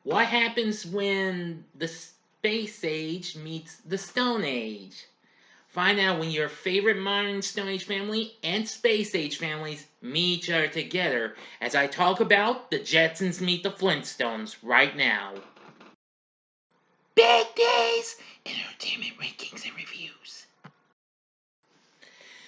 What happens when the Space Age meets the Stone Age? Find out when your favorite modern Stone Age family and Space Age families meet each other together as I talk about the Jetsons Meet the Flintstones right now. Big Days! Entertainment rankings and reviews.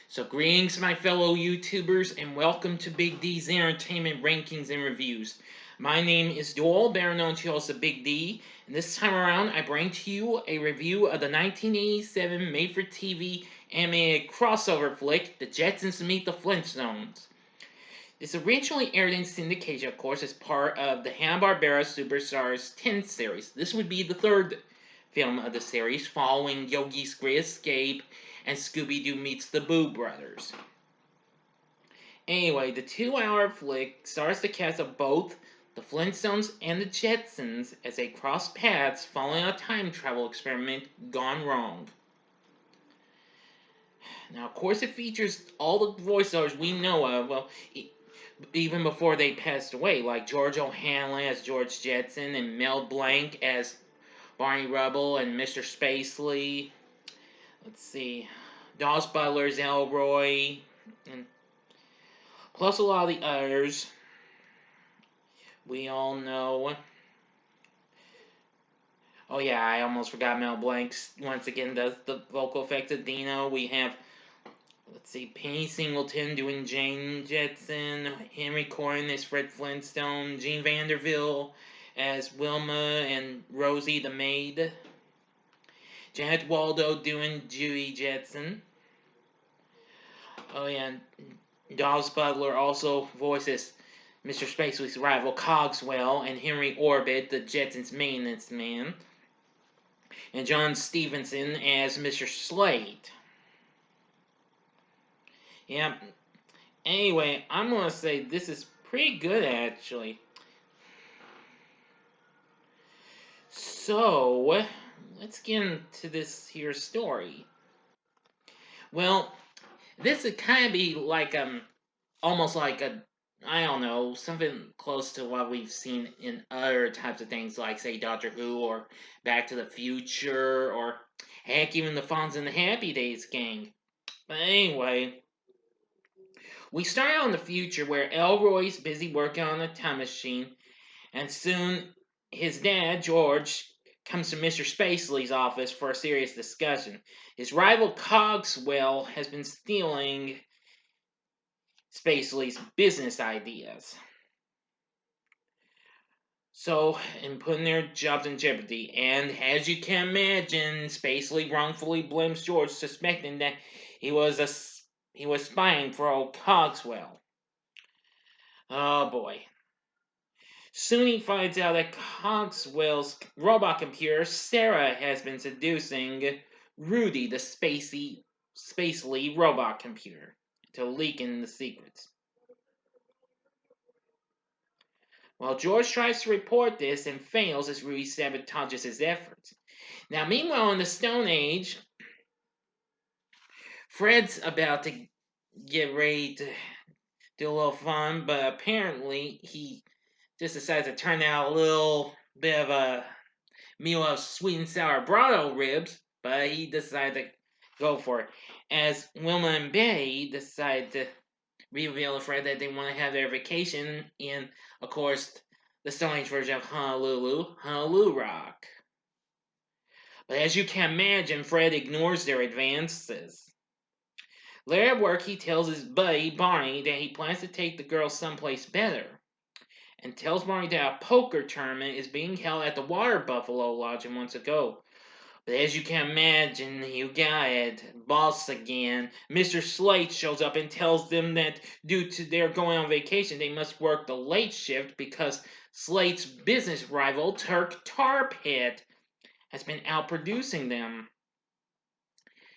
So, greetings, my fellow YouTubers, and welcome to Big D's Entertainment Rankings and Reviews. My name is Doyle, better known to you as the Big D, and this time around I bring to you a review of the 1987 made-for-TV animated crossover flick, The Jetsons Meet the Flintstones. This originally aired in syndication, of course, as part of the Hanna-Barbera Superstars 10 series. This would be the third film of the series, following Yogi's Great Escape and Scooby-Doo Meets the Boo Brothers. Anyway, the 2-hour flick stars the cast of both the Flintstones and the Jetsons as they cross paths following a time travel experiment gone wrong. Now, of course, it features all the voiceovers we know of, well, even before they passed away, like George O'Hanlon as George Jetson and Mel Blanc as Barney Rubble and Mr. Spacely. Let's see, Dawes Butler's Elroy, and plus a lot of the others we all know. Oh yeah, I almost forgot Mel Blanc once again does the vocal effects of Dino. We have, let's see, Penny Singleton doing Jane Jetson, Henry Corrin as Fred Flintstone, Gene Vanderbilt as Wilma and Rosie the maid, Janet Waldo doing Judy Jetson. Oh yeah, Dawes Butler also voices Mr. Spacely's rival Cogswell and Henry Orbit, the Jetsons' maintenance man, and John Stevenson as Mr. Slate. Yeah, anyway, I'm gonna say this is pretty good actually. So, let's get into this here story. Well, this would kind of be like almost like a, I don't know, something close to what we've seen in other types of things, like say Doctor Who or Back to the Future, or heck, even the Fonz and the Happy Days gang. But anyway, we start out in the future where Elroy's busy working on a time machine, and soon his dad, George, comes to Mr. Spacely's office for a serious discussion. His rival Cogswell has been stealing Spacely's business ideas. So, and putting their jobs in jeopardy. And as you can imagine, Spacely wrongfully blames George, suspecting that he was spying for old Cogswell. Oh boy. Soon he finds out that Cogswell's robot computer, Sarah, has been seducing Rudy, the Spacely robot computer, to leak in the secrets. Well, George tries to report this and fails as Rudy sabotages his efforts. Now, meanwhile, in the Stone Age, Fred's about to get ready to do a little fun, but apparently he just decides to turn out a little bit of a meal of sweet and sour Brado ribs, but he decided to go for it. As Wilma and Betty decide to reveal to Fred that they want to have their vacation in, of course, the Stone Age version of Honolulu Rock. But as you can imagine, Fred ignores their advances. Later at work, he tells his buddy, Barney, that he plans to take the girls someplace better, and tells Barney that a poker tournament is being held at the Water Buffalo Lodge and wants to go. But as you can imagine, you got it, boss again. Mr. Slate shows up and tells them that due to their going on vacation, they must work the late shift because Slate's business rival, Turk Tarpit, has been outproducing them.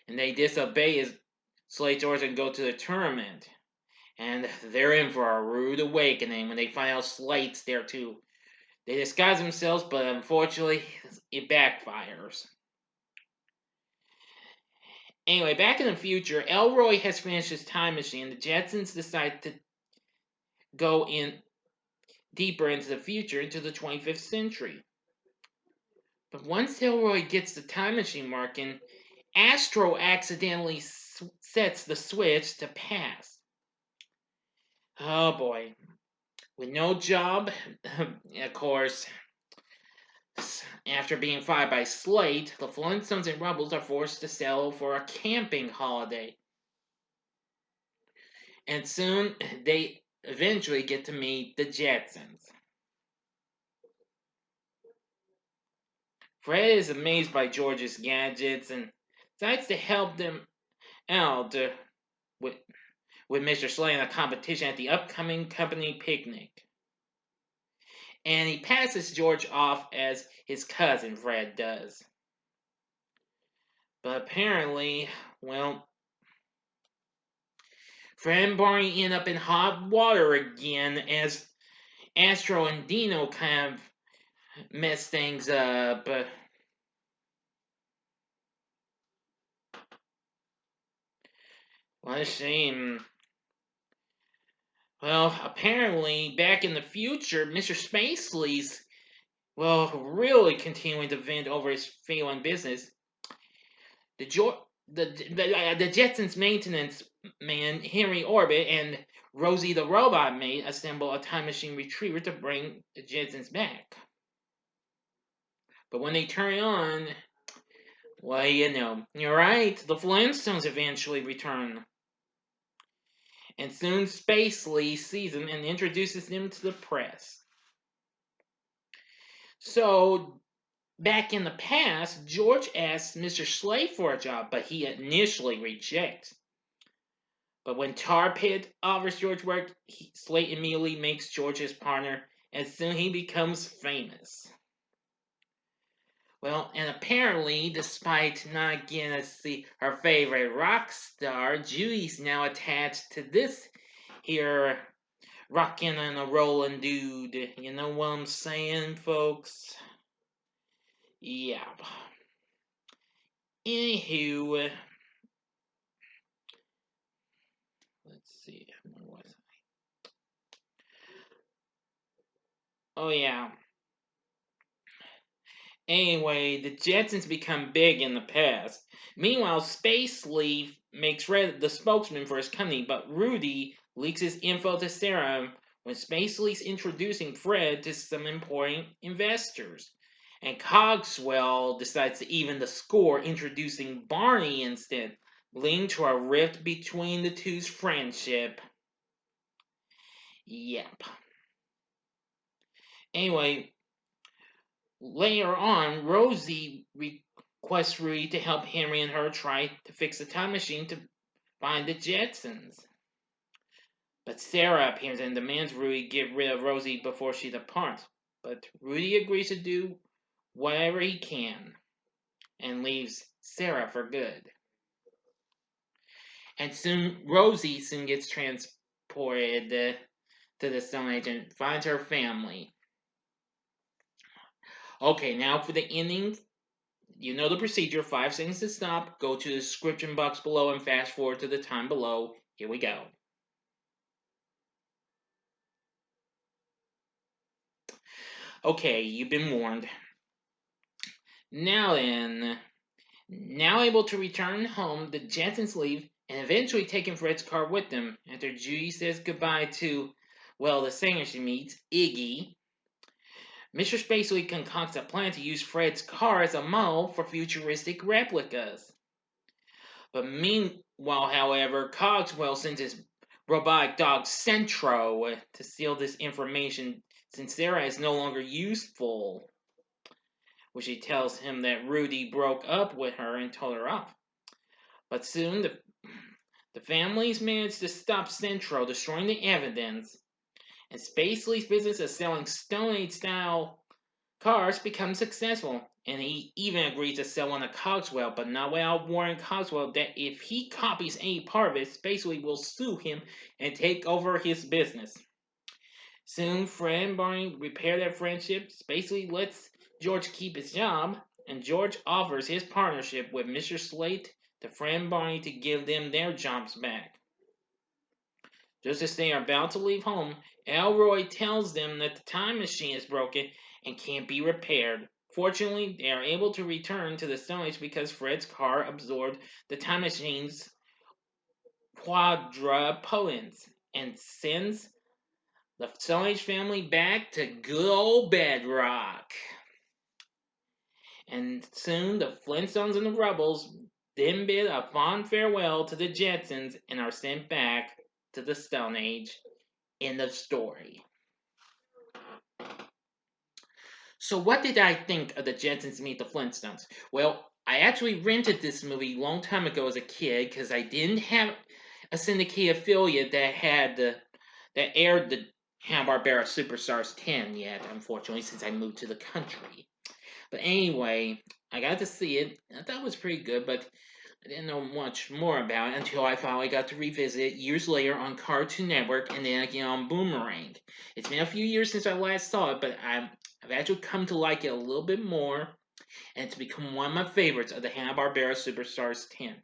And they disobey his Slate's orders and go to the tournament. And they're in for a rude awakening when they find out Slate's there too. They disguise themselves, but unfortunately, it backfires. Anyway, back in the future, Elroy has finished his time machine. The Jetsons decide to go in deeper into the future, into the 25th century. But once Elroy gets the time machine working, Astro accidentally sets the switch to pass. Oh boy. With no job, of course, after being fired by Slate, the Flintstones and Rubbles are forced to settle for a camping holiday. And soon they eventually get to meet the Jetsons. Fred is amazed by George's gadgets and decides to help them out with, with Mr. Slate in a competition at the upcoming company picnic. And he passes George off as his cousin, Fred does. But apparently, well, Fred and Barney end up in hot water again as Astro and Dino kind of mess things up. What a shame. Well, apparently, back in the future, Mr. Spacely's, well, really continuing to vent over his failing business. The, the Jetsons maintenance man, Henry Orbit, and Rosie the robot maid assemble a time machine retriever to bring the Jetsons back. But when they turn on, well, you're right, the Flintstones eventually return. And soon Spacely sees them and introduces them to the press. So, back in the past, George asks Mr. Slade for a job, but he initially rejects. But when Tar Pit offers George work, Slate immediately makes George his partner, and soon he becomes famous. Well, and apparently, despite not getting to see her favorite rock star, Judy's now attached to this here rockin' and a rollin' dude. You know what I'm saying, folks? Yeah. Anywho, let's see. Where was I? Oh, yeah. Anyway, the Jetsons become big in the past. Meanwhile, Space Leaf makes Red the spokesman for his company, but Rudy leaks his info to Sarah when Space Leaf's introducing Fred to some important investors. And Cogswell decides to even the score, introducing Barney instead, leading to a rift between the two's friendship. Yep. Anyway, later on, Rosie requests Rudy to help Henry and her try to fix the time machine to find the Jetsons. But Sarah appears and demands Rudy get rid of Rosie before she departs. But Rudy agrees to do whatever he can and leaves Sarah for good. And soon Rosie gets transported to the Stone Age and finds her family. Okay, now for the ending. You know the procedure. 5 seconds to stop. Go to the description box below and fast forward to the time below. Here we go. Okay, you've been warned. Now then, now able to return home, the Jetsons leave and eventually taking Fred's car with them after Judy says goodbye to, well, the singer she meets, Iggy. Mr. Spacely concocts a plan to use Fred's car as a model for futuristic replicas. But meanwhile, however, Cogswell sends his robotic dog Centro to steal this information since Sarah is no longer useful. Which he tells him that Rudy broke up with her and told her off. But soon the families manage to stop Centro, destroying the evidence, and Spacely's business of selling Stone Age style cars becomes successful. And he even agrees to sell one to Cogswell, but not without warning Cogswell that if he copies any part of it, Spacely will sue him and take over his business. Soon, Fred and Barney repair their friendship. Spacely lets George keep his job, and George offers his partnership with Mr. Slate to Fred and Barney to give them their jobs back. Just as they are about to leave home, Elroy tells them that the time machine is broken and can't be repaired. Fortunately, they are able to return to the Stone Age because Fred's car absorbed the time machine's quadrupolants and sends the Stone Age family back to good old Bedrock. And soon the Flintstones and the Rubbles then bid a fond farewell to the Jetsons and are sent back to the Stone Age. End of story. So, what did I think of the Jetsons Meet the Flintstones? Well, I actually rented this movie a long time ago as a kid because I didn't have a syndicate affiliate that aired the Hanna-Barbera Superstars 10 yet, unfortunately, since I moved to the country. But anyway, I got to see it. I thought it was pretty good, but I didn't know much more about it until I finally got to revisit it years later on Cartoon Network and then again on Boomerang. It's been a few years since I last saw it, but I've actually come to like it a little bit more, and it's become one of my favorites of the Hanna-Barbera Superstars 10.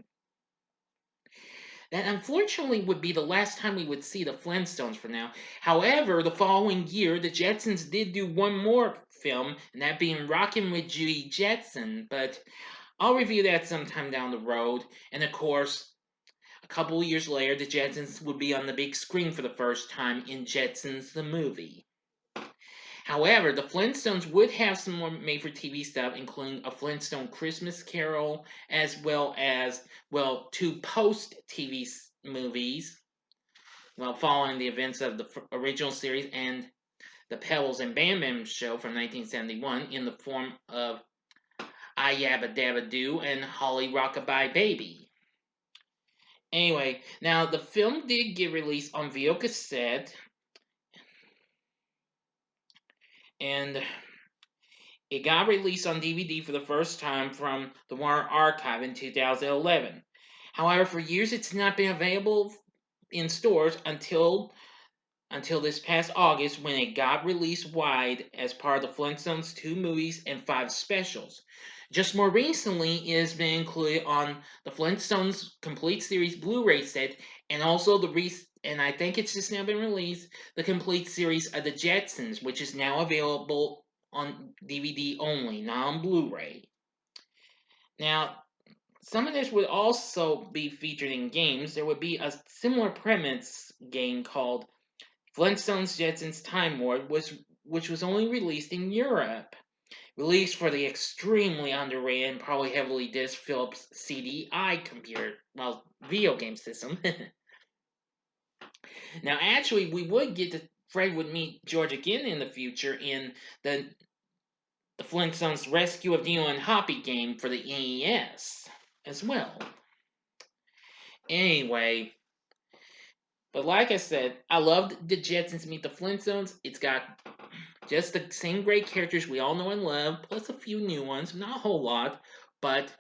That unfortunately would be the last time we would see the Flintstones for now. However, the following year, the Jetsons did do one more film, and that being Rockin' with Judy Jetson, but I'll review that sometime down the road. And of course, a couple of years later, the Jetsons would be on the big screen for the first time in Jetsons the movie. However, the Flintstones would have some more made for TV stuff, including a Flintstone Christmas Carol, as well as, well, two post TV movies, well, following the events of the original series and the Pebbles and Bam Bam show from 1971 in the form of I Yabba Dabba Doo and Holly Rockabye Baby. Anyway, now the film did get released on video cassette, and it got released on DVD for the first time from the Warner Archive in 2011. However, for years it's not been available in stores until this past August when it got released wide as part of the Flintstones 2 movies and 5 specials. Just more recently, it has been included on the Flintstones Complete Series Blu-ray set and also and I think it's just now been released, the Complete Series of the Jetsons, which is now available on DVD only, not on Blu-ray. Now, some of this would also be featured in games. There would be a similar premise game called Flintstones Jetsons Time War, which was only released in Europe. Released for the extremely underrated and probably heavily disc Philips CDI computer, well, video game system. Now, actually, we would get to Fred would meet George again in the future in the Flintstones Rescue of Dino and Hoppy game for the NES as well. Anyway, but like I said, I loved the Jetsons Meet the Flintstones. It's got just the same great characters we all know and love, plus a few new ones, not a whole lot, but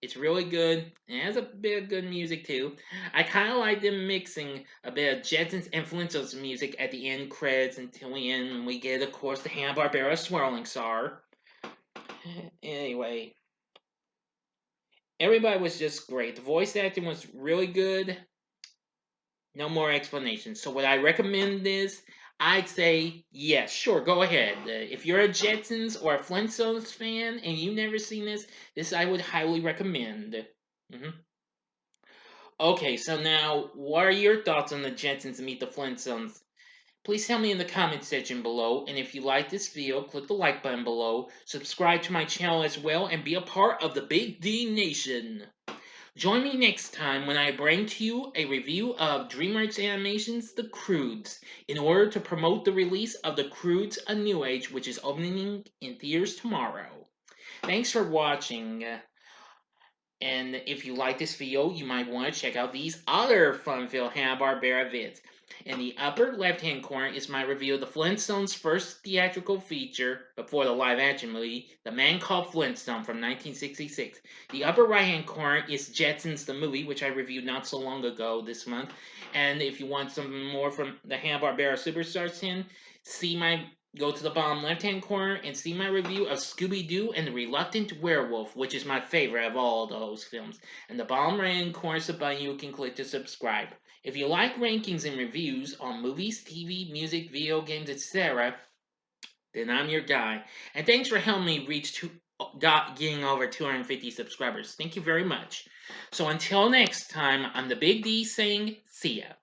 it's really good. It has a bit of good music too. I kind of like them mixing a bit of Jetsons and Flintstones music at the end credits until we end, and we get, of course, the Hanna-Barbera swirling star. Anyway, everybody was just great. The voice acting was really good. No more explanations. So would I recommend this? I'd say yes, sure, go ahead. If you're a Jetsons or a Flintstones fan and you've never seen this I would highly recommend. Mhm. Okay, so now, what are your thoughts on the Jetsons Meet the Flintstones? Please tell me in the comment section below, and if you like this video, click the like button below, subscribe to my channel as well, and be a part of the Big D Nation. Join me next time when I bring to you a review of DreamWorks Animation's The Croods, in order to promote the release of The Croods A New Age, which is opening in theaters tomorrow. Thanks for watching. And if you like this video, you might want to check out these other fun-filled Hanna-Barbera vids. In the upper left-hand corner is my review of the Flintstones' first theatrical feature before the live-action movie, The Man Called Flintstone from 1966. The upper right-hand corner is Jetsons the movie, which I reviewed not so long ago this month. And if you want some more from the Hanna-Barbera Superstars 10, go to the bottom left-hand corner and see my review of Scooby-Doo and the Reluctant Werewolf, which is my favorite of all those films. And the bottom right-hand corner is the button you can click to subscribe. If you like rankings and reviews on movies, TV, music, video games, etc., then I'm your guy. And thanks for helping me reach getting over 250 subscribers. Thank you very much. So until next time, I'm the Big D saying, see ya.